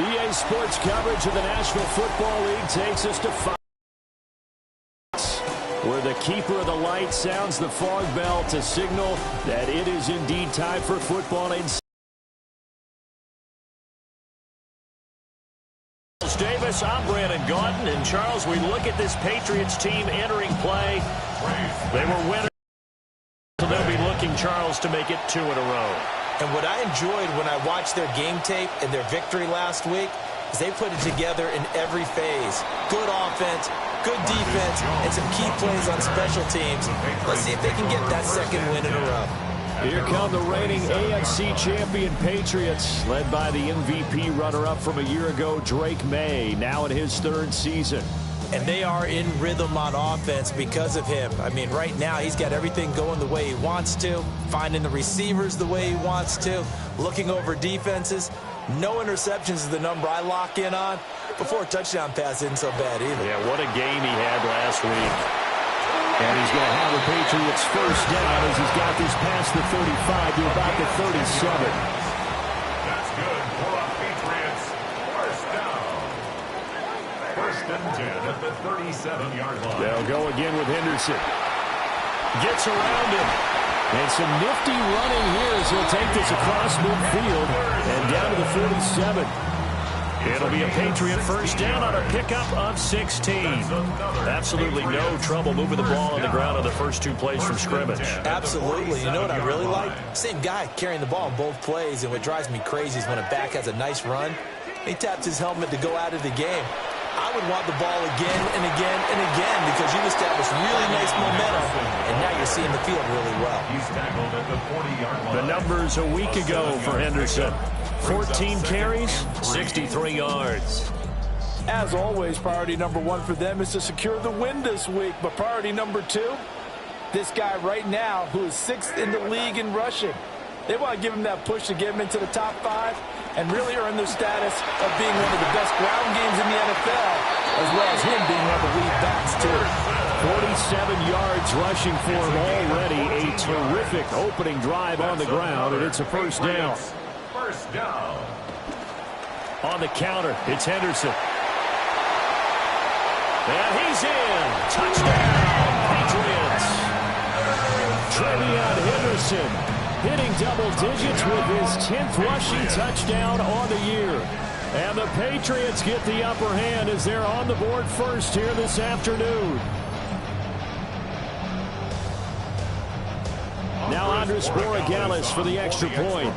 EA Sports coverage of the National Football League takes us to 5, where the keeper of the light sounds the fog bell to signal that it is indeed time for football. Davis, I'm Brandon Gaudin, and Charles, we look at this Patriots team entering play. They were winners, so they'll be looking, Charles, to make it 2 in a row. And what I enjoyed when I watched their game tape and their victory last week is they put it together in every phase. Good offense, good defense, and some key plays on special teams. Let's see if they can get that second win in a row. Here come the reigning AFC champion Patriots, led by the MVP runner-up from a year ago, Drake May, now in his 3rd season. And they are in rhythm on offense because of him. I mean, right now, he's got everything going the way he wants to, finding the receivers the way he wants to, looking over defenses. No interceptions is the number I lock in on. Before a touchdown pass isn't so bad either. Yeah, what a game he had last week. And he's going to have the Patriots first down as he's got this past the 35 to about the 37. That's good for the Patriots. First down. 1st and 10 at the 37-yard line. They'll go again with Henderson. Gets around him. And some nifty running here as he'll take this across midfield and down to the 47. It'll be a Patriot first down on a pickup of 16. Absolutely no trouble moving the ball on the ground on the first 2 plays from scrimmage. Absolutely. You know what I really like? Same guy carrying the ball in both plays, and what drives me crazy is when a back has a nice run, he taps his helmet to go out of the game. I would want the ball again and again and again because you've established really nice momentum, and now you're seeing the field really well. He's tackled at the 40-yard line. The numbers a week ago for Henderson. 14 carries, 63 yards. As always, priority number 1 for them is to secure the win this week. But priority number 2, this guy right now who is 6th in the league in rushing. They want to give him that push to get him into the top 5 and really earn their status of being one of the best ground games in the NFL, as well as him being one of the lead backs, too. 47 yards rushing for him already. A terrific opening drive on the ground, and it's a first down. First down. On the counter, it's Henderson. And he's in. Touchdown, Patriots. Trevion Henderson hitting double digits with his 10th rushing touchdown on the year. And the Patriots get the upper hand as they're on the board first here this afternoon. Now Andres Borregales for the extra point.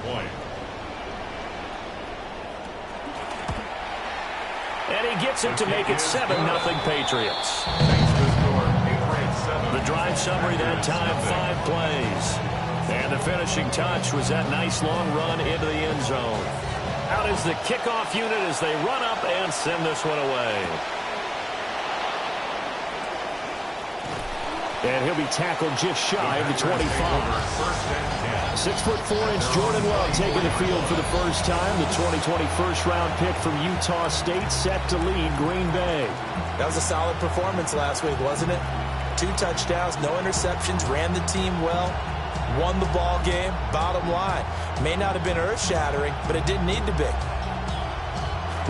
And he gets it to make it 7-0 Patriots. The drive summary that time, 5 plays. And the finishing touch was that nice long run into the end zone. Out is the kickoff unit as they run up and send this one away. And he'll be tackled just shy of the 25. 6'4" Jordan Love taking the field for the first time. The 2020 first-round pick from Utah State set to lead Green Bay. That was a solid performance last week, wasn't it? 2 touchdowns, no interceptions, ran the team well, won the ball game. Bottom line, may not have been earth-shattering, but it didn't need to be.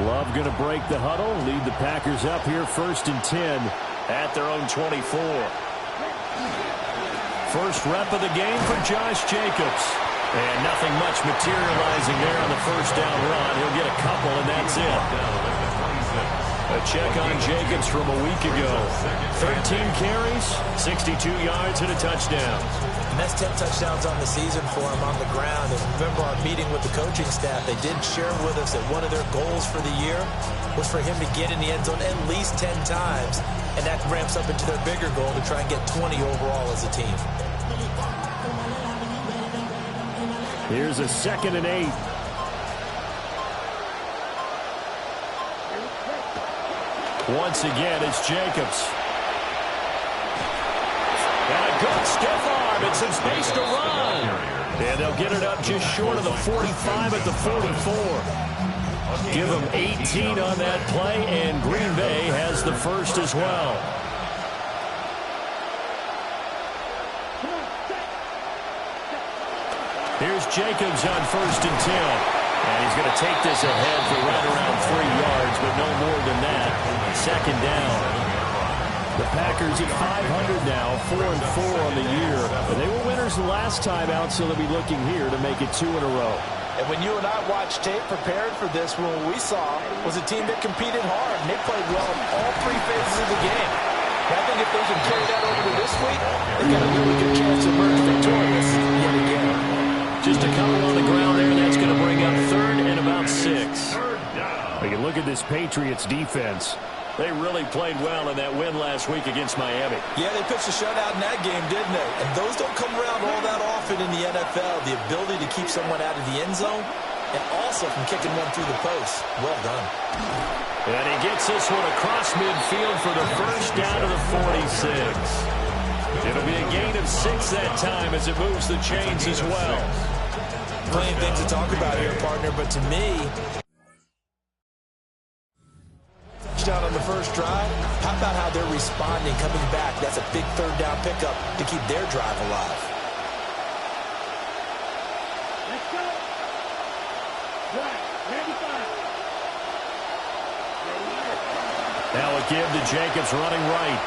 Love going to break the huddle, lead the Packers up here 1st and 10 at their own 24. First rep of the game for Josh Jacobs. And nothing much materializing there on the first down run. He'll get a couple, and that's it. A check on Jacobs from a week ago. 13 carries, 62 yards, and a touchdown. And that's 10 touchdowns on the season for him on the ground. And remember our meeting with the coaching staff, they did share with us that one of their goals for the year was for him to get in the end zone at least 10 times. And that ramps up into their bigger goal to try and get 20 overall as a team. Here's a 2nd and 8. Once again, it's Jacobs. And a good stiff arm and some space to run. And they'll get it up just short of the 45 at the 44. Give them 18 on that play, and Green Bay has the first as well. Here's Jacobs on 1st and 10. And he's going to take this ahead for right around 3 yards, but no more than that. Second down. The Packers at 500 now, 4-4 on the year. And they were winners the last time out, so they'll be looking here to make it 2 in a row. And when you and I watched tape prepared for this, what we saw was a team that competed hard, and they played well in all 3 phases of the game. And I think if they can carry that over to this week, they've got a really good chance to emerge victorious yet again. Just a couple on the ground there, and that's going to bring up 3rd and about 6. We can look at this Patriots defense. They really played well in that win last week against Miami. Yeah, they pitched a shutout in that game, didn't they? And those don't come around all that often in the NFL. The ability to keep someone out of the end zone and also from kicking one through the post. Well done. And he gets this one across midfield for the first down to the 46. It'll be a gain of 6 that time as it moves the chains as well. Plenty of things to talk about here, partner, but to me, touchdown on the first drive. How about how they're responding, coming back? That's a big 3rd down pickup to keep their drive alive. Let's go. Right, 95. Now a give to Jacobs running right.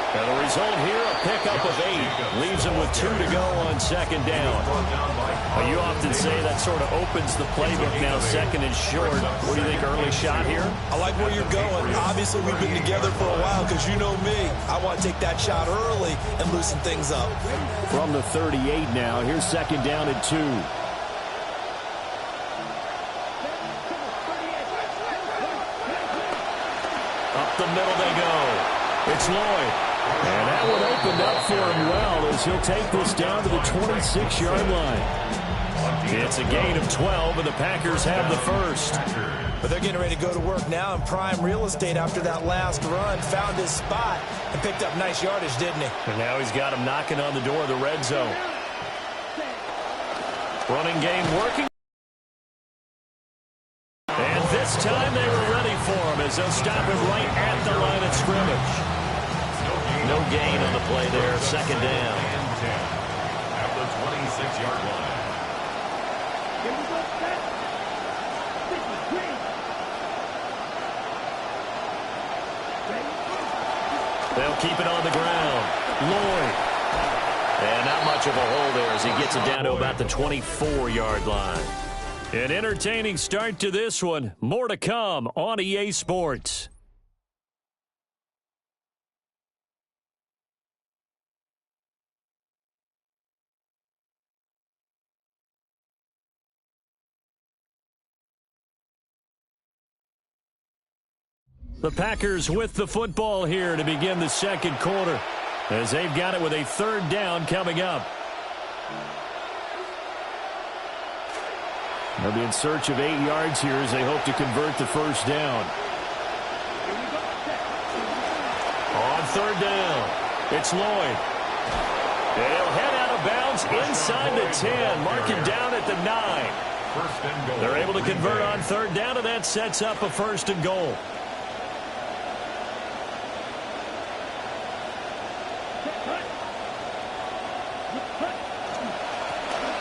And the result here, a pickup of 8. Leaves him with 2 to go on 2nd down. Well, you often say that sort of opens the playbook now, 2nd and short. What do you think, early shot here? I like where you're going. Obviously, we've been together for a while because you know me. I want to take that shot early and loosen things up. From the 38 now, here's 2nd down and 2. Up the middle they go. It's Lloyd. And that one opened up for him well as he'll take this down to the 26-yard line. It's a gain of 12, and the Packers have the first. But they're getting ready to go to work now in prime real estate after that last run. Found his spot and picked up nice yardage, didn't he? And now he's got him knocking on the door of the red zone. Running game working. And this time they were ready for him as they'll stop him right at the line of scrimmage. No gain on the play there, 2nd down. At the 26-yard line. They'll keep it on the ground. Lloyd. And not much of a hole there as he gets it down to about the 24-yard line. An entertaining start to this one. More to come on EA Sports. The Packers with the football here to begin the 2nd quarter as they've got it with a 3rd down coming up. They'll be in search of 8 yards here as they hope to convert the first down. On 3rd down, it's Lloyd. And he'll head out of bounds inside the 10, marking down at the 9. They're able to convert on 3rd down, and that sets up a 1st and goal.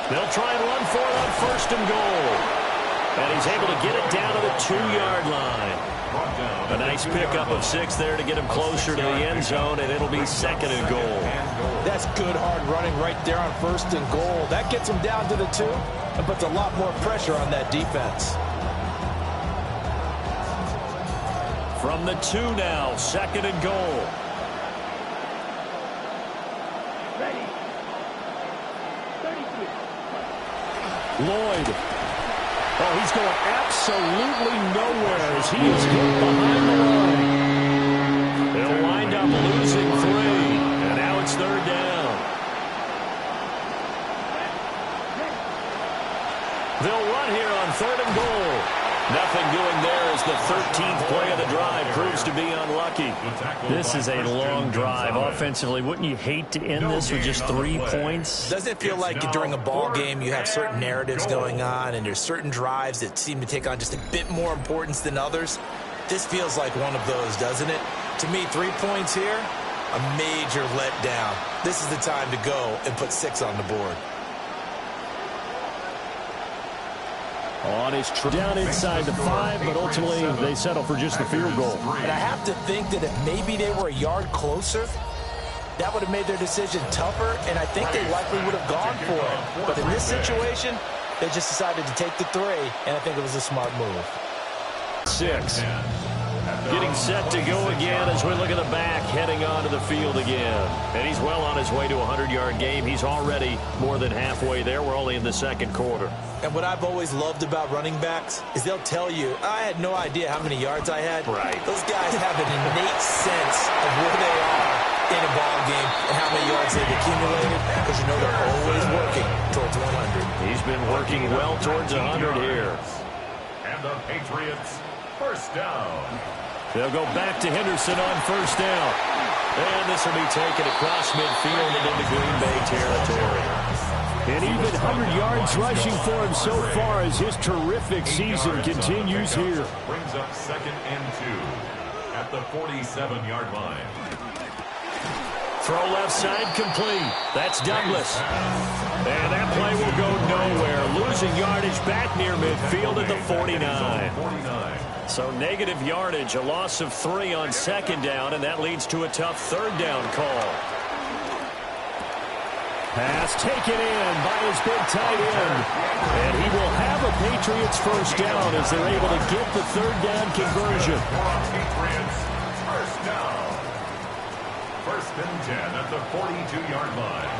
They'll try and run for it on 1st and goal. And he's able to get it down to the 2-yard line. A nice pickup of 6 there to get him closer to the end zone, and it'll be 2nd and goal. That's good hard running right there on 1st and goal. That gets him down to the 2 and puts a lot more pressure on that defense. From the 2 now, 2nd and goal. Lloyd. Oh, he's going absolutely nowhere as he is hit behind the line. They'll wind up losing 3, and now it's 3rd down. They'll run here on 3rd and goal. Nothing doing there as the 13th play of the drive proves to be unlucky. This is a long drive. Offensively, wouldn't you hate to end this with just 3 points? Doesn't it feel like during a ball game you have certain narratives going on and there's certain drives that seem to take on just a bit more importance than others? This feels like one of those, doesn't it? To me, 3 points here, a major letdown. This is the time to go and put 6 on the board. On his trip down inside the 5, but ultimately they settle for just the field goal. And I have to think that if maybe they were a yard closer, that would have made their decision tougher, and I think they likely would have gone for it. But in this situation, they just decided to take the 3, and I think it was a smart move. 6. Getting set to go again as we look at the back, heading onto the field again. And he's well on his way to a 100-yard game. He's already more than halfway there. We're only in the second quarter. And what I've always loved about running backs is they'll tell you, I had no idea how many yards I had. Right. Those guys have an innate sense of where they are in a ball game and how many yards they've accumulated, because you know they're always working towards 100. He's been working well towards 100 here. And the Patriots, first down. They'll go back to Henderson on first down. And this will be taken across midfield and into Green Bay territory. And even 100 yards rushing for him so far as his terrific season continues here. Brings up 2nd and 2 at the 47-yard line. Throw left side complete. That's Douglas. And that play will go nowhere. Losing yardage back near midfield at the 49. So negative yardage, a loss of 3 on second down, and that leads to a tough third down call. Pass taken in by his big tight end. And he will have a Patriots first down as they're able to get the third down conversion. Patriots, first down. 1st and 10 at the 42-yard line.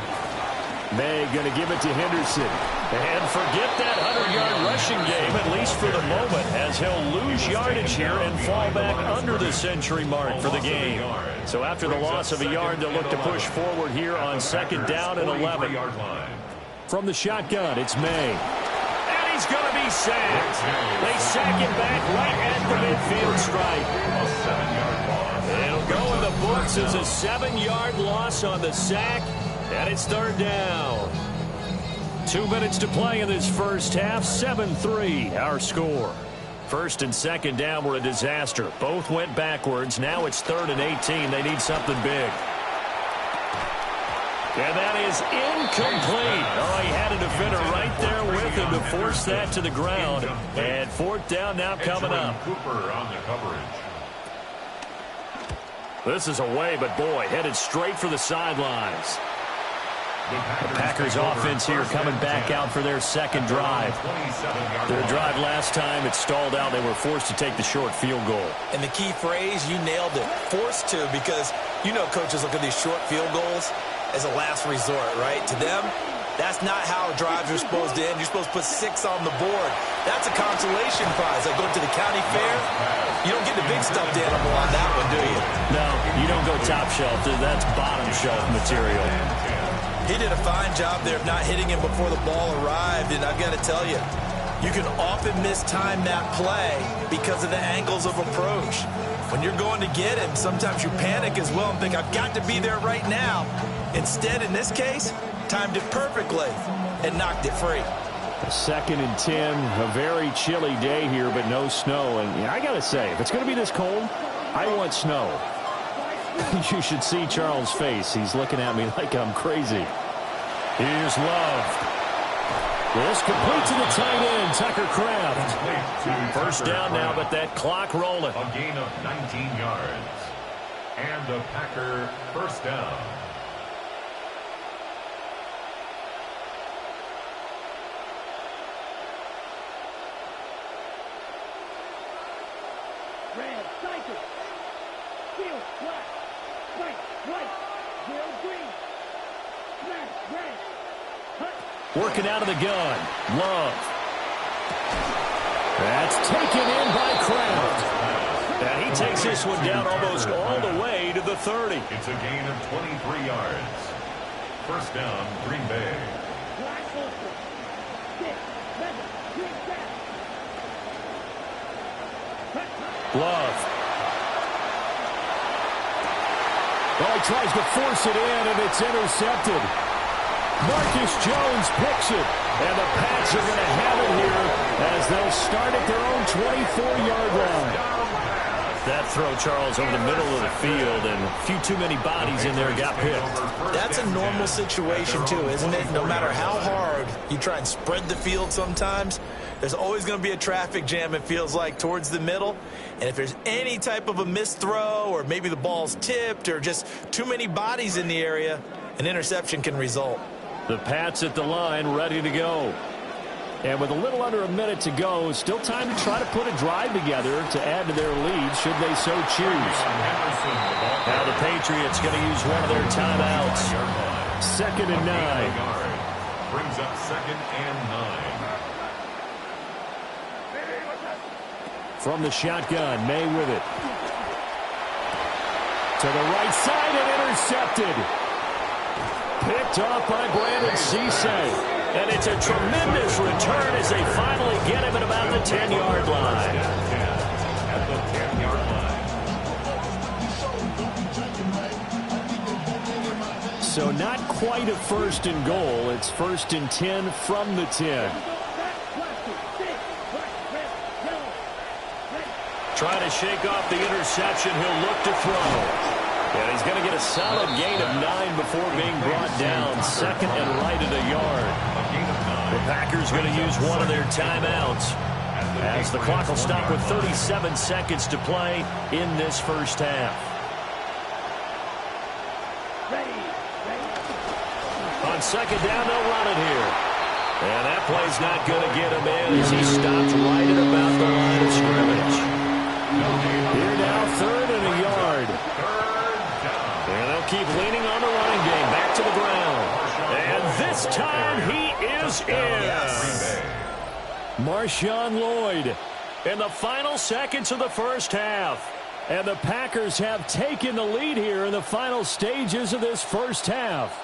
May going to give it to Henderson. And forget that 100-yard rushing game, at least for the moment, as he'll lose yardage here and fall back under the century mark for the game. So after the loss of a yard, they'll look to push forward here on second down and 11. From the shotgun, it's May. And he's going to be sacked. They sack him back right at the midfield stripe. It'll go in the books as a 7-yard loss on the sack. And it's third down. 2 minutes to play in this first half. 7-3, our score. First and second down were a disaster. Both went backwards. Now it's 3rd and 18. They need something big. And that is incomplete. Oh, he had a defender right there with him to force that to the ground. And 4th down now coming up. Cooper on the coverage. This is away, but boy, headed straight for the sidelines. The Packers offense here coming back out for their second drive. Their drive last time, it stalled out. They were forced to take the short field goal. And the key phrase, you nailed it, forced to, because you know coaches look at these short field goals as a last resort, right? To them, that's not how drives are supposed to end. You're supposed to put 6 on the board. That's a consolation prize. Like going to the county fair, you don't get the big stuffed animal on that one, do you? No, you don't go top shelf. That's bottom shelf material. He did a fine job there of not hitting him before the ball arrived, and I've got to tell you, you can often mistime that play because of the angles of approach. When you're going to get him, sometimes you panic as well and think, I've got to be there right now. Instead, in this case, timed it perfectly and knocked it free. 2nd and 10, a very chilly day here, but no snow. And I got to say, if it's going to be this cold, I want snow. You should see Charles' face. He's looking at me like I'm crazy. Here's Love. This complete to the tight end, Tucker Kraft. First down now, but that clock rolling. A gain of 19 yards. And a Packer first down. Red, cycle. Field, black. White, zero, green. Smash, red. Hut. Working out of the gun. Love. That's taken in by Kraft. And he takes this one down almost all the way to the 30. It's a gain of 23 yards. First down, Green Bay. Black, ultra. 6, 7, green, back. Love. Well, he tries to force it in, and it's intercepted. Marcus Jones picks it, and the Pats are going to have it here as they'll start at their own 24-yard line. That throw, Charles, over the middle of the field, and a few too many bodies in there got picked. That's a normal situation, too, isn't it? No matter how hard you try and spread the field sometimes, there's always going to be a traffic jam, it feels like, towards the middle. And if there's any type of a missed throw, or maybe the ball's tipped, or just too many bodies in the area, an interception can result. The Pats at the line, ready to go. And with a little under a minute to go, still time to try to put a drive together to add to their lead, should they so choose. Now the Patriots going to use one of their timeouts. 2nd and 9. Brings up 2nd and 9. From the shotgun, May with it. To the right side and intercepted. Picked off by Brandon Cisse. And it's a tremendous return as they finally get him at about the 10-yard line. At the 10-yard line. So not quite a 1st and goal. It's 1st and 10 from the 10. Trying to shake off the interception. He'll look to throw. And he's going to get a solid gain of 9 before being brought down. 2nd and right at a yard. The Packers going to use one of their timeouts as the clock will stop with 37 seconds to play in this first half. On 2nd down, they'll run it here. And that play's not going to get him in as he stopped right at about the line of scrimmage. Here now, 3rd and a yard. And they'll keep leaning on the running game. Back to the ground. And this time he is in. Marshawn Lloyd in the final seconds of the first half. And the Packers have taken the lead here in the final stages of this first half.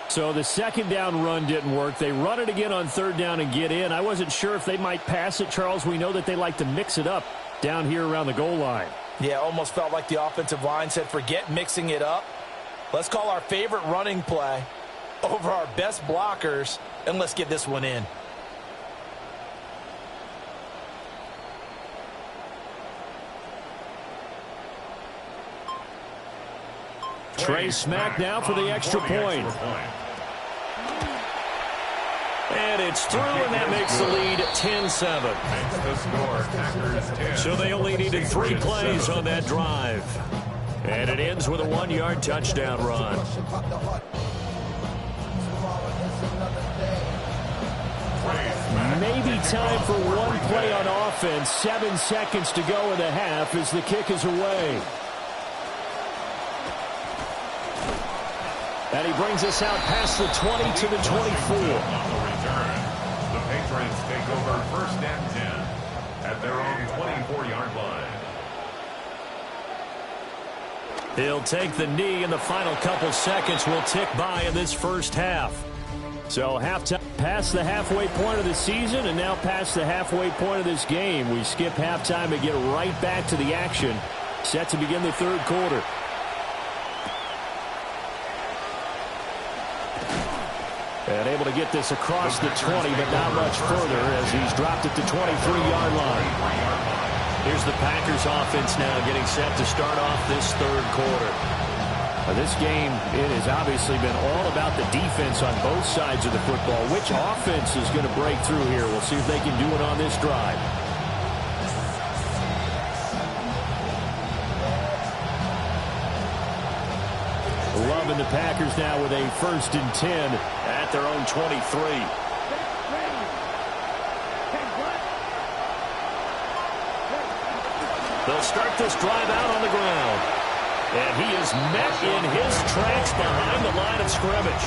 So the 2nd down run didn't work. They run it again on 3rd down and get in. I wasn't sure if they might pass it, Charles. We know that they like to mix it up down here around the goal line. Yeah, almost felt like the offensive line said, forget mixing it up. Let's call our favorite running play over our best blockers, and let's get this one in. Trey Smack now for the extra point. And it's through, and that makes the lead 10-7. So they only needed 3 plays on that drive. And it ends with a 1-yard touchdown run. Maybe time for one play on offense. 7 seconds to go in the half as the kick is away. And he brings us out past the 20 to the 24. The Patriots take over 1st and 10 at their own 24-yard line. He'll take the knee, and the final couple seconds will tick by in this first half. So halftime past the halfway point of the season, and now past the halfway point of this game. We skip halftime and get right back to the action. Set to begin the 3rd quarter. And able to get this across the 20, but not much further as he's dropped at the 23-yard line. Here's the Packers offense now getting set to start off this 3rd quarter. This game, it has obviously been all about the defense on both sides of the football. Which offense is going to break through here? We'll see if they can do it on this drive. Love and the Packers now with a 1st and 10 at their own 23. They'll start this drive out on the ground. And he is met in his tracks behind the line of scrimmage.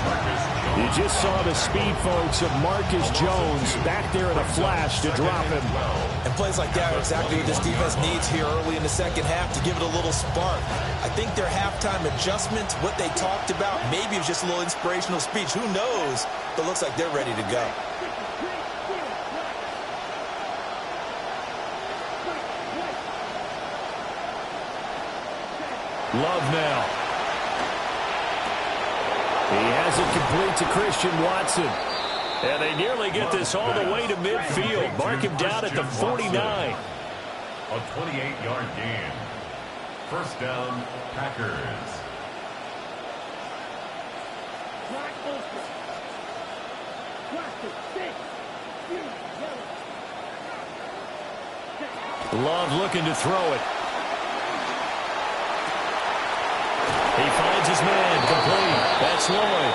You just saw the speed, folks, of Marcus Jones back there in a flash to drop him. And plays like that are exactly what this defense needs here early in the second half to give it a little spark. I think their halftime adjustment, what they talked about, maybe it was just a little inspirational speech. Who knows? But it looks like they're ready to go. Love now. He has it complete to Christian Watson. And they nearly get this all the way to midfield. Mark him down at the 49. A 28-yard gain. First down, Packers. Wide open. Watch it. 6. Love looking to throw it. He finds his man, complete. That's Lloyd.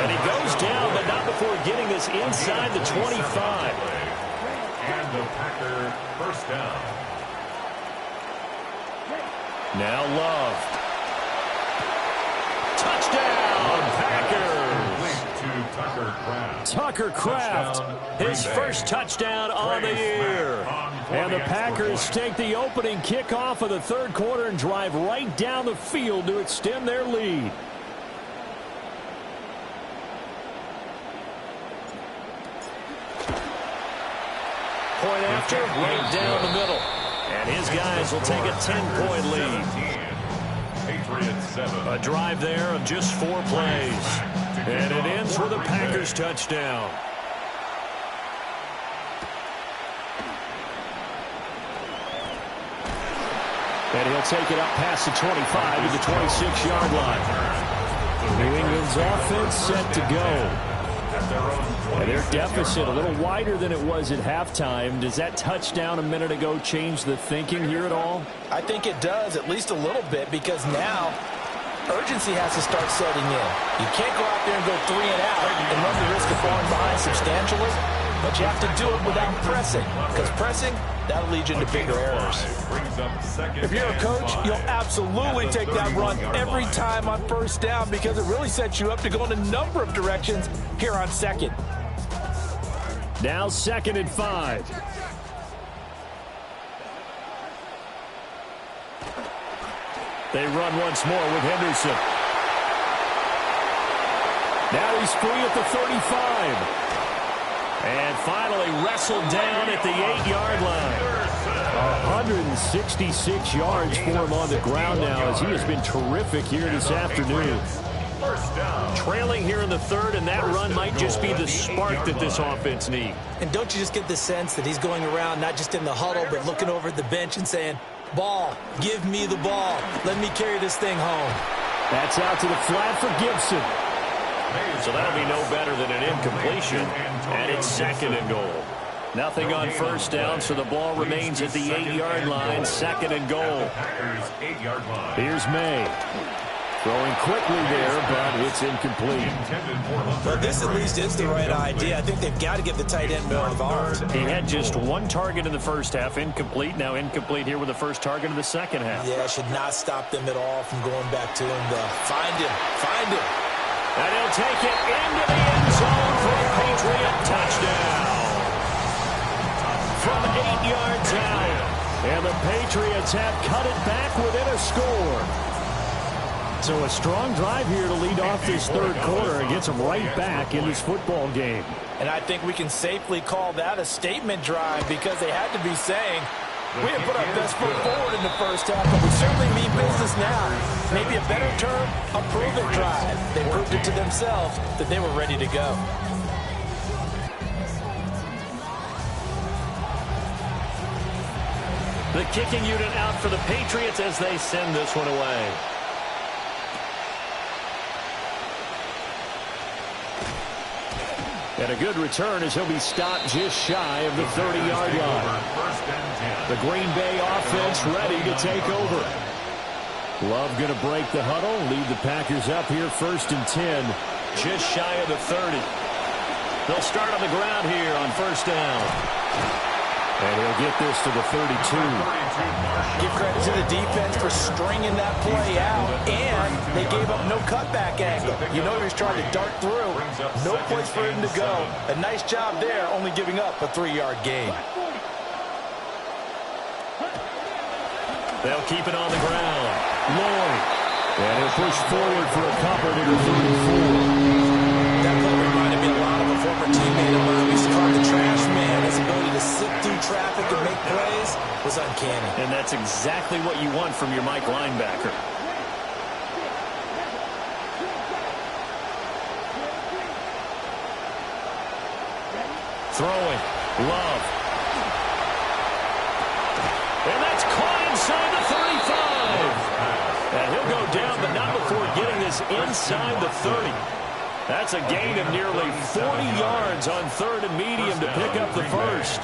And he goes down, but not before getting this inside the 25. And the Packer first down. Now Love. Touchdown, Packers. Tucker Kraft, his first touchdown on the year. And the Packers take the opening kickoff of the third quarter and drive right down the field to extend their lead. Point after, right down the middle. And his guys will take a 10-point lead. A drive there of just 4 plays. And it ends with a Packers touchdown. And he'll take it up past the 25 to the 26-yard line. New England's offense set to go. And their deficit a little wider than it was at halftime. Does that touchdown a minute ago change the thinking here at all? I think it does, at least a little bit, because now urgency has to start setting in. You can't go out there and go 3 and out and run the risk of falling behind substantially, but you have to do it without pressing, because pressing, that'll lead you into bigger errors. If you're a coach, you'll absolutely take that run every time on first down because it really sets you up to go in a number of directions here on second. Now 2nd and 5. They run once more with Henderson. Now he's free at the 35. And finally wrestled down at the 8-yard line. 166 yards for him on the ground now as he has been terrific here this afternoon. Trailing here in the third, and that run might just be the spark that this offense needs. And don't you just get the sense that he's going around not just in the huddle, but looking over at the bench and saying, ball, give me the ball. Let me carry this thing home. That's out to the flat for Gibson. So that'll be no better than an incompletion. And it's 2nd and goal. Nothing on first down, so the ball remains at the 8-yard line. 2nd and goal. Here's May. Throwing quickly there, but it's incomplete. Well, this at least is the right idea. I think they've got to give the tight end more involved. He had just 1 target in the first half, incomplete. Now incomplete here with the first target of the second half. Yeah, should not stop them at all from going back to him. Find him. And he'll take it into the end zone for a Patriot touchdown. From 8 yards out. And the Patriots have cut it back within a score. So a strong drive here to lead off this third quarter and gets them right back in this football game. And I think we can safely call that a statement drive because they had to be saying, we have put our best foot forward in the first half, but we certainly mean business now. Maybe a better term, a prove-it drive. They proved it to themselves that they were ready to go. The kicking unit out for the Patriots as they send this one away. And a good return as he'll be stopped just shy of the 30-yard line. The Green Bay offense ready to take over. Love going to break the huddle, lead the Packers up here 1st and 10, just shy of the 30. They'll start on the ground here on first down. And he'll get this to the 32. Give credit to the defense for stringing that play out, and they gave up no cutback angle. You know he was trying to dart through. No place for him to go. A nice job there, only giving up a 3-yard gain. They'll keep it on the ground. Lloyd. And he'll push forward for a couple to the 34. That play reminded me a lot of a former teammate of mine. We used to call him the trash man. His ability to sit through traffic and make plays was uncanny. And that's exactly what you want from your Mike linebacker. Throwing. Love. is inside the 30. That's a gain of nearly 40 yards on 3rd and medium to pick up the first.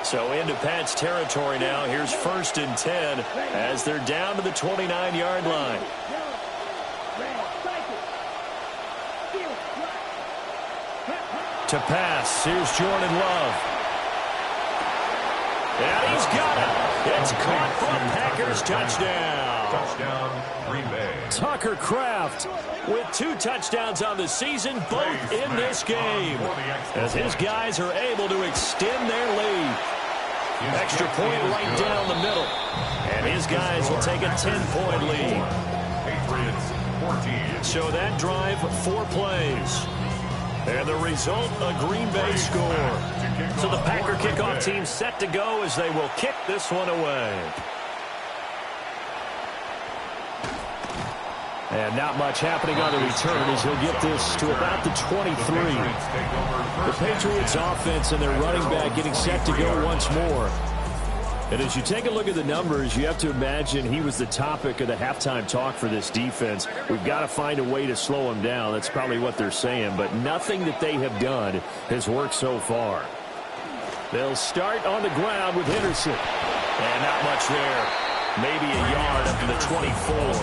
So into Pat's territory now. Here's 1st and 10 as they're down to the 29-yard line. To pass, here's Jordan Love. And he's got it. It's caught for a Packers touchdown. Touchdown, Green Bay. Tucker Kraft with 2 touchdowns on the season, both in this game, as his guys are able to extend their lead. Extra point right down the middle, and his guys will take a 10-point lead. Patriots 14. So that drive, 4 plays. And the result, a Green Bay score. So the Packer kickoff team set to go as they will kick this one away. And not much happening on the return as he'll get this to about the 23. The Patriots offense and their running back getting set to go once more. And as you take a look at the numbers, you have to imagine he was the topic of the halftime talk for this defense. We've got to find a way to slow him down. That's probably what they're saying. But nothing that they have done has worked so far. They'll start on the ground with Henderson. And not much there. Maybe a yard up to the 24.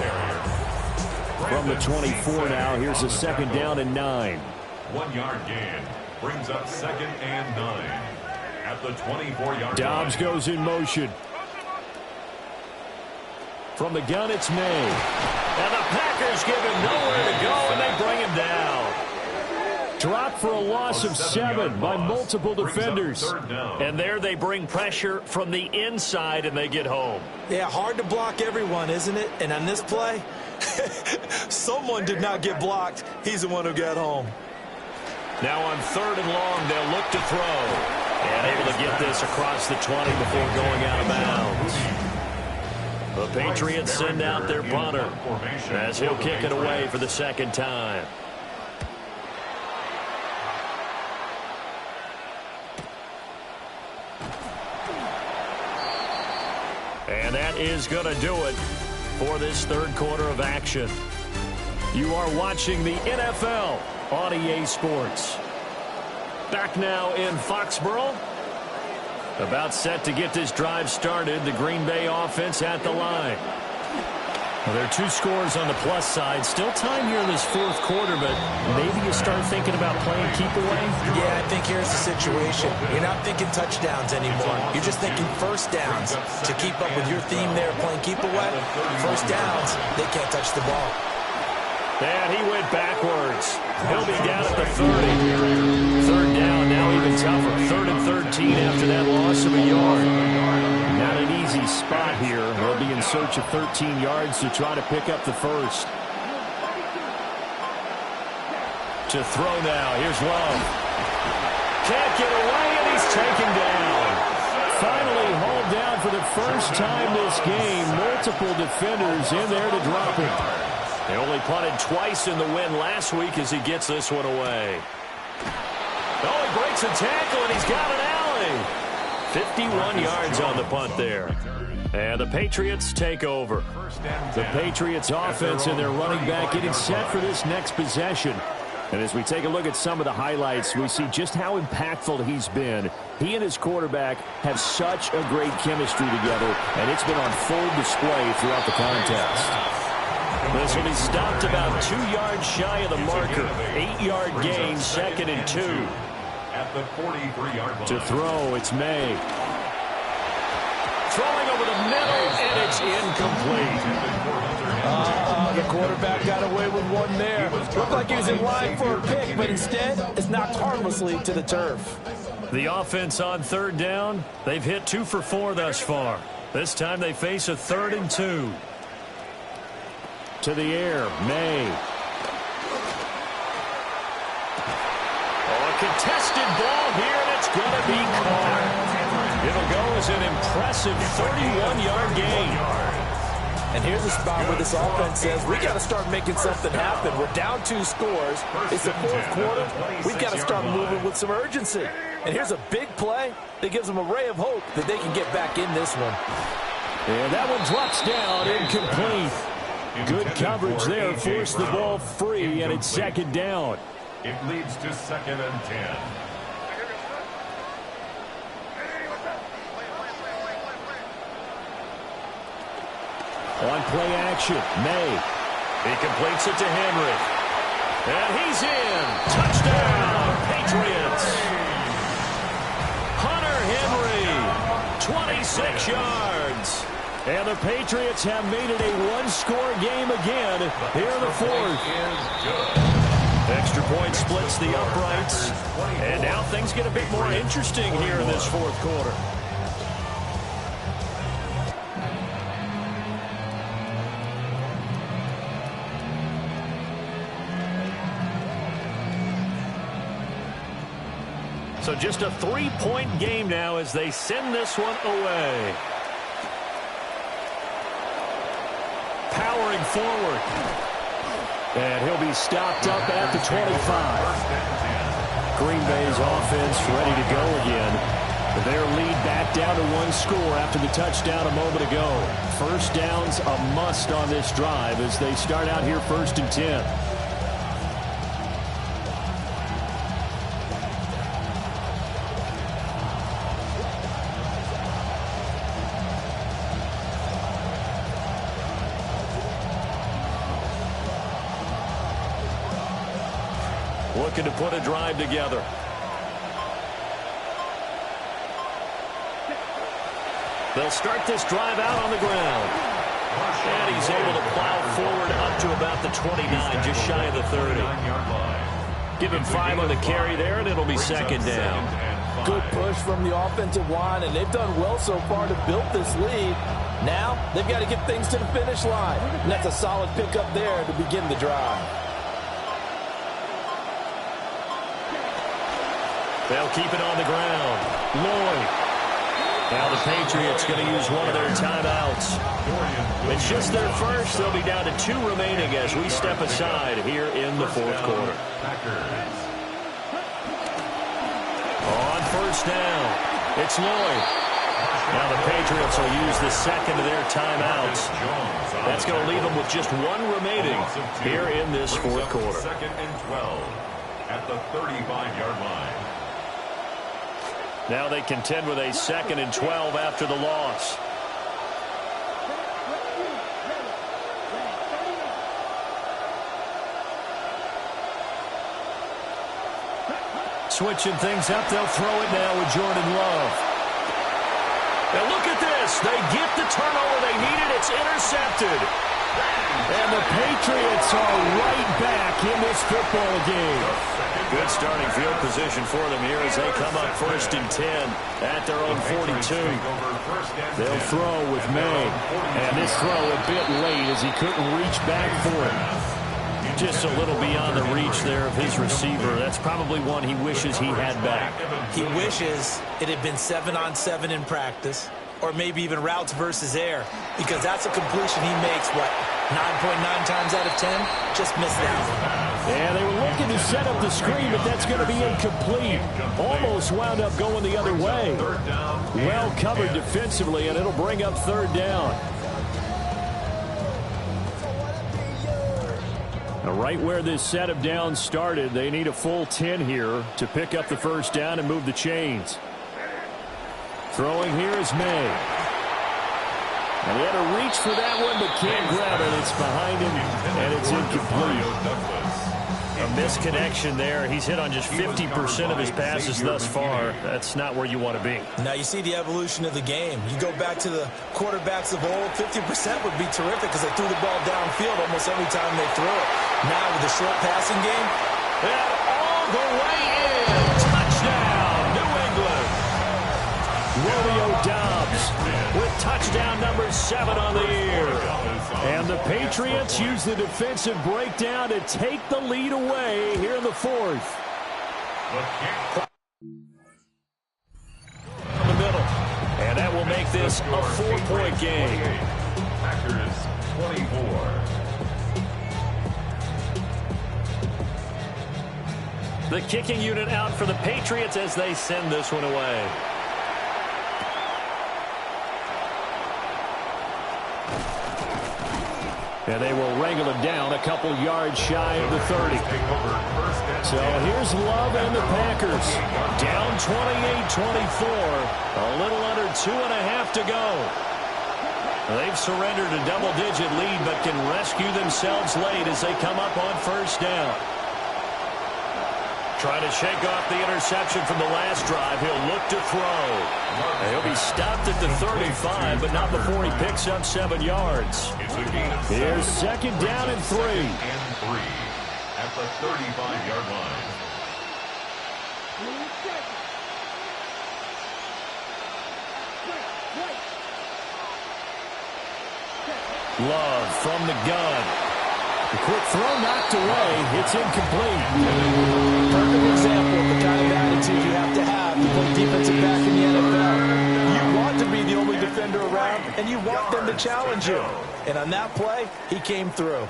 From the 24 now, here's a 2nd down and 9. 1-yard gain brings up 2nd and 9. At the 24-yard Dobbs goes in motion. From the gun, it's May. And the Packers give him nowhere to go, and they bring him down. Dropped for a loss of 7 by multiple defenders. And there they bring pressure from the inside, and they get home. Yeah, hard to block everyone, isn't it? And on this play, someone did not get blocked. He's the one who got home. Now on 3rd and long, they'll look to throw. And able to get this across the 20 before going out of bounds. The Patriots send out their punter as he'll kick it away for the 2nd time. And that is going to do it for this 3rd quarter of action. You are watching the NFL on EA Sports. Back now in Foxborough. About set to get this drive started. The Green Bay offense at the line. Well, there are 2 scores on the plus side. Still time here in this 4th quarter, but maybe you start thinking about playing keep away? Yeah, I think here's the situation. You're not thinking touchdowns anymore. You're just thinking 1st downs. To keep up with your theme there, playing keep away, 1st downs, they can't touch the ball. And he went backwards. He'll be down at the 30. 3rd down, now even tougher. 3rd and 13 after that loss of a yard. Not an easy spot here. They'll be in search of 13 yards to try to pick up the first. To throw now. Here's Love. Can't get away, and he's taken down. Finally hauled down for the first time this game. Multiple defenders in there to drop him. They only punted twice in the win last week as he gets this one away. Oh, he breaks a tackle, and he's got an alley. 51 yards on the punt there. And the Patriots take over. The Patriots offense and their running back getting set for this next possession. And as we take a look at some of the highlights, we see just how impactful he's been. He and his quarterback have such a great chemistry together, and it's been on full display throughout the contest. This one, he stopped about 2 yards shy of the marker. 8-yard gain, 2nd and 2. At the 43-yard line. To throw, it's May. Throwing over the middle, and it's incomplete. The quarterback got away with one there. Looked like he was in line for a pick, but instead, it's knocked harmlessly to the turf. The offense on 3rd down, they've hit 2 for 4 thus far. This time they face a 3rd and 2. To the air, May. Oh, a contested ball here, and it's going to be caught. It'll go as an impressive 31-yard gain. And here's a spot where this offense says, we got to start making something happen. We're down 2 scores. It's the 4th quarter. We've got to start moving with some urgency. And here's a big play that gives them a ray of hope that they can get back in this one. And that one drops down, incomplete. Good coverage there. Forced the ball free, and it's second down. It leads to 2nd and 10. On play action, May. He completes it to Henry. And he's in. Touchdown, Patriots. Hunter Henry, 26 yards. And the Patriots have made it a one-score game again here in the fourth. Extra point splits the uprights. And now things get a bit more interesting here in this fourth quarter. So just a 3-point game now as they send this one away. Powering forward. And he'll be stopped up at the 25. Green Bay's offense ready to go again. Their lead back down to one score after the touchdown a moment ago. First down's a must on this drive as they start out here 1st and 10. Looking to put a drive together. They'll start this drive out on the ground. And he's able to plow forward up to about the 29, just shy of the 30. Give him 5 on the carry there, and it'll be second down. Good push from the offensive line, and they've done well so far to build this lead. Now they've got to get things to the finish line. And that's a solid pickup there to begin the drive. They'll keep it on the ground. Lloyd. Now the Patriots going to use one of their timeouts. It's just their first. They'll be down to 2 remaining as we step aside here in the fourth quarter. On first down, it's Lloyd. Now the Patriots will use the second of their timeouts. That's going to leave them with just 1 remaining here in this fourth quarter. 2nd and 12 at the 35-yard line. Now they contend with a 2nd and 12 after the loss. Switching things up, they'll throw it now with Jordan Love. Now look at this. They get the turnover they needed. It's intercepted. And the Patriots are right back in this football game. Good starting field position for them here as they come up 1st and 10 at their own 42. They'll throw with May. And this throw a bit late as he couldn't reach back for it. Just a little beyond the reach there of his receiver. That's probably one he wishes he had back. He wishes it had been 7-on-7 in practice, or maybe even routes versus air, because that's a completion he makes, what, 9.9 times out of 10? Just missed that. Yeah, they were looking to set up the screen, but that's going to be incomplete. Almost wound up going the other way. Well covered defensively, and it'll bring up 3rd down. Now, right where this set of downs started, they need a full 10 here to pick up the 1st down and move the chains. Throwing here is May. And he had to reach for that one, but can't grab it. It's behind him, and it's incomplete. A misconnection there. He's hit on just 50% of his passes thus far. That's not where you want to be. Now you see the evolution of the game. You go back to the quarterbacks of old, 50% would be terrific because they threw the ball downfield almost every time they threw it. Now with the short passing game, and all the way in. Touchdown, New England. Romeo Doubs with touchdown number 7 on the year. And the Patriots use the defensive breakdown to take the lead away here in the 4th. In the middle. And that will make this a 4-point game. Packers 24. The kicking unit out for the Patriots as they send this one away. And they will wrangle him down a couple yards shy of the 30. So here's Love and the Packers. Down 28-24. A little under 2.5 to go. They've surrendered a double-digit lead, but can rescue themselves late as they come up on first down. Trying to shake off the interception from the last drive. He'll look to throw. He'll be stopped at the 35, but not before he picks up 7 yards. Here's second down and 3. At the 35-yard line. Love from the gun. The quick throw knocked away. It's incomplete. Perfect example of the kind of attitude you have to play defensive back in the NFL. You want to be the only defender around, and you want them to challenge you. And on that play, he came through.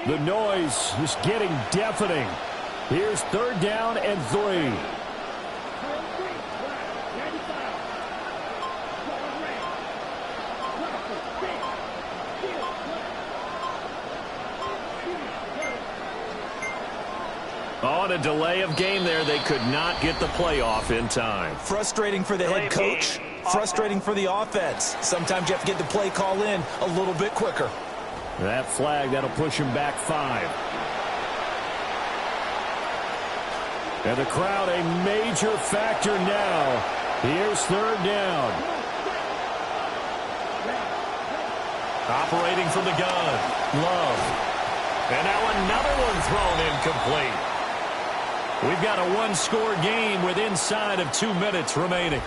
The noise is getting deafening. Here's third down and 3. On a delay of game there, they could not get the playoff in time. Frustrating for the head coach, frustrating for the offense. Sometimes you have to get the play call in a little bit quicker. That flag, that'll push him back 5. And the crowd a major factor now. Here's third down. Operating from the gun. Love. And now another one thrown incomplete. We've got a one-score game with inside of 2 minutes remaining.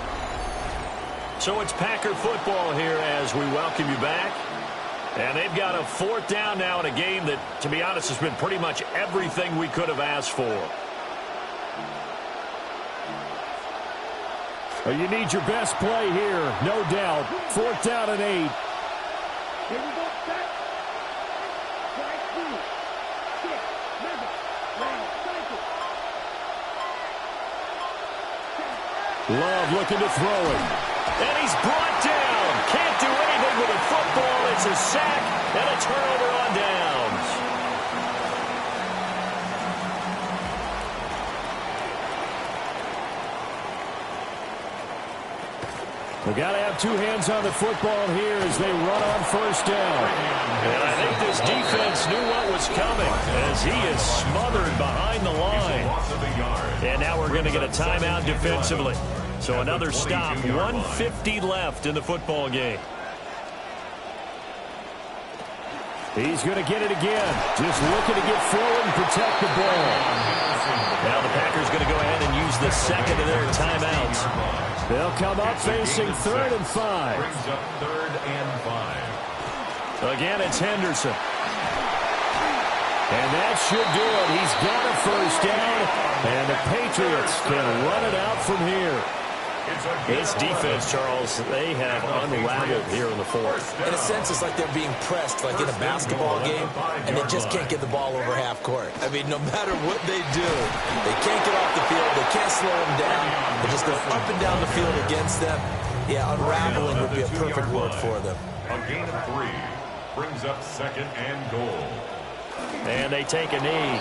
So it's Packer football here as we welcome you back. And they've got a fourth down now in a game that, to be honest, has been pretty much everything we could have asked for. Well, you need your best play here, no doubt. Fourth down and 8. Here we go, set. Strike 2. 6. Remember. Round. Cycle. Love looking to throw it. And he's brought down. Can't do anything with a football. It's a sack and a turnover on downs. We've got to have two hands on the football here as they run on first down. And I think this defense knew what was coming as he is smothered behind the line. And now we're going to get a timeout defensively. So another stop, 1:50 left in the football game. He's going to get it again. Just looking to get forward and protect the ball. Now the Packers going to go ahead and use the second of their timeouts. They'll come up facing third and 5. Brings up third and 5. Again, it's Henderson. And that should do it. He's got a first down, and the Patriots can run it out from here. This defense, Charles, they have unraveled here in the fourth. In a sense, it's like they're being pressed, like in a basketball game, and they just can't get the ball over half court. I mean, no matter what they do, they can't get off the field. They can't slow them down. They just go up and down the field against them. Yeah, unraveling would be a perfect word for them. A gain of 3 brings up second and goal. And they take a knee.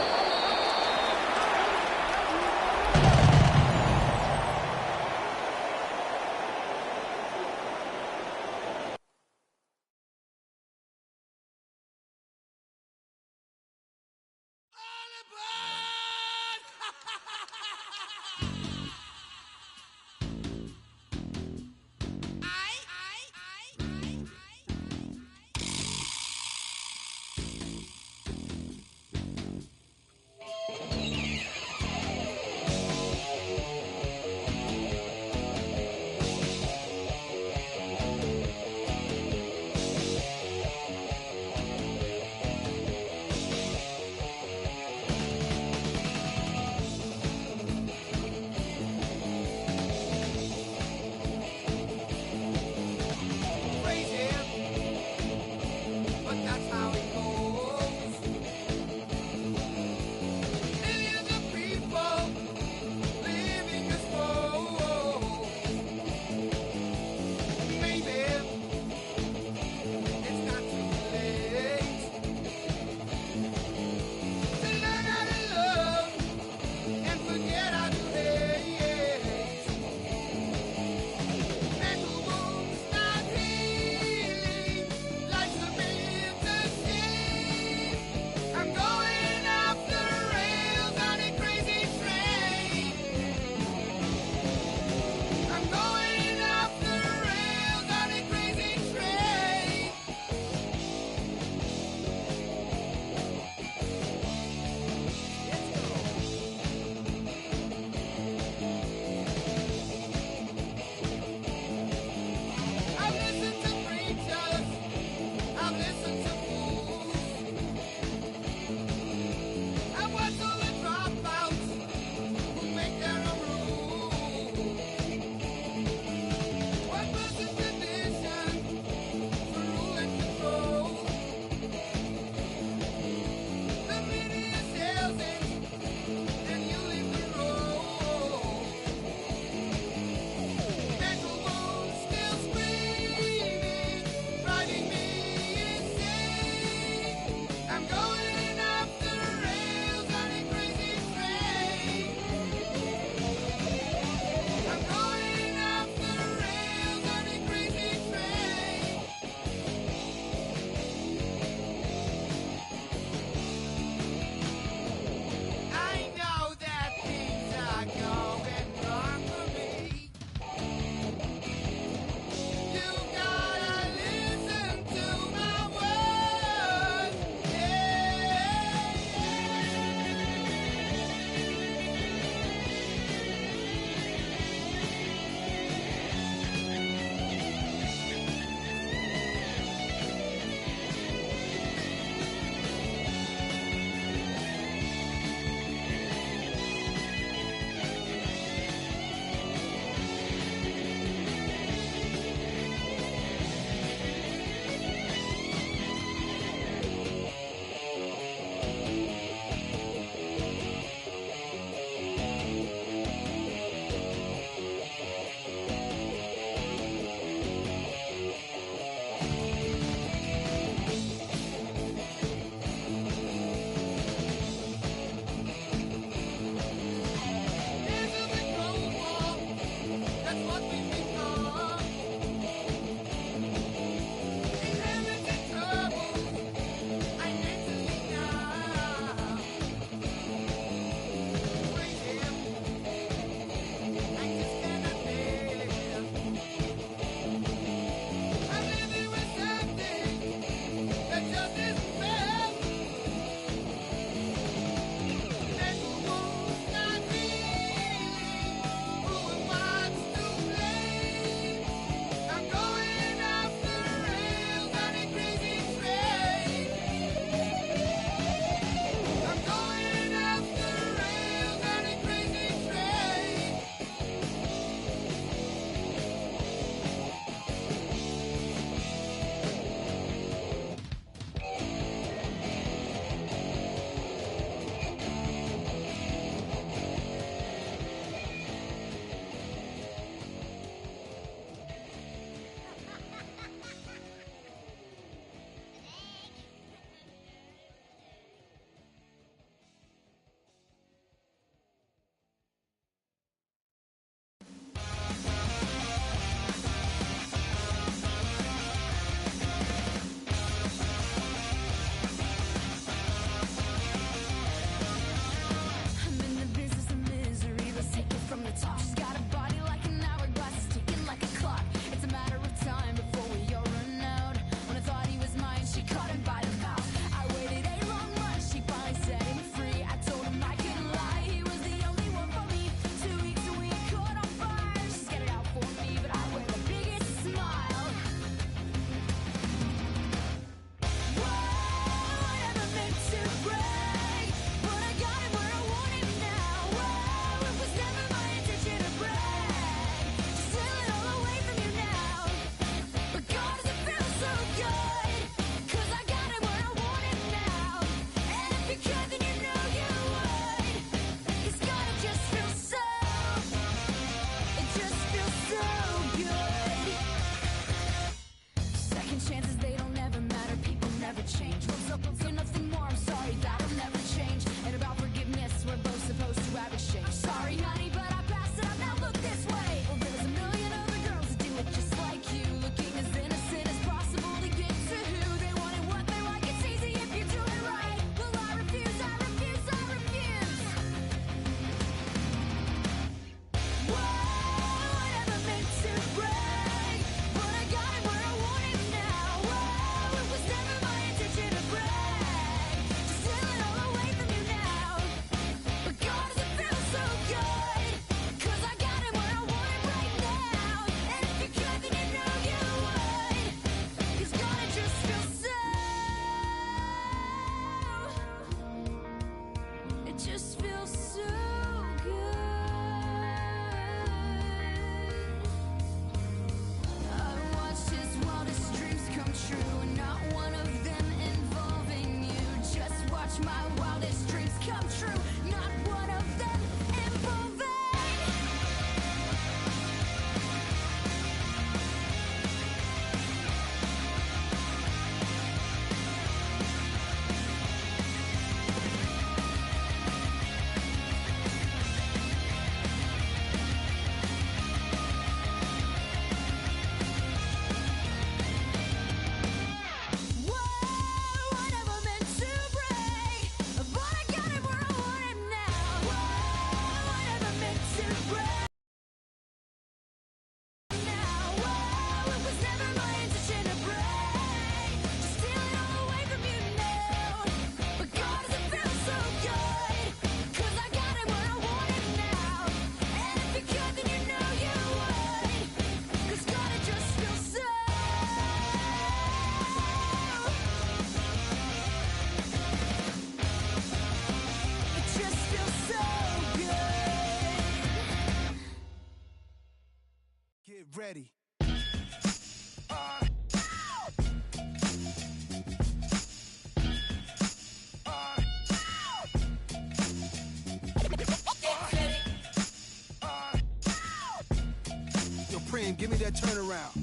game, give me that turnaround.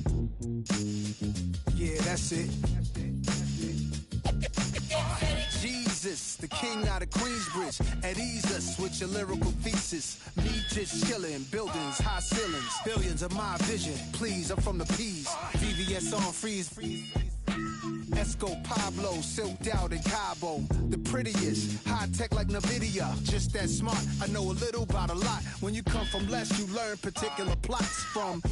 Yeah, that's it. Jesus, the king out of Queensbridge. At ease us with your lyrical thesis. Me just chillin', buildings, high ceilings. Billions of my vision. Please, I'm from the P's. VVS on freeze. Esco Pablo, silked out in Cabo. The prettiest, high tech like NVIDIA. Just that smart, I know a little about a lot. When you come from less, you learn particular plots from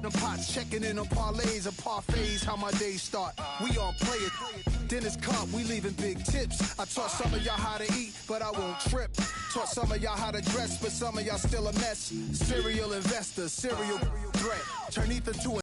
the pots, checking in on parlays and parfaits. How my days start, we all play it. Dinner's cup, we leaving big tips. I taught some of y'all how to eat, but I won't trip. Taught some of y'all how to dress, but some of y'all still a mess. Serial investor, serial threat. Turn ether to a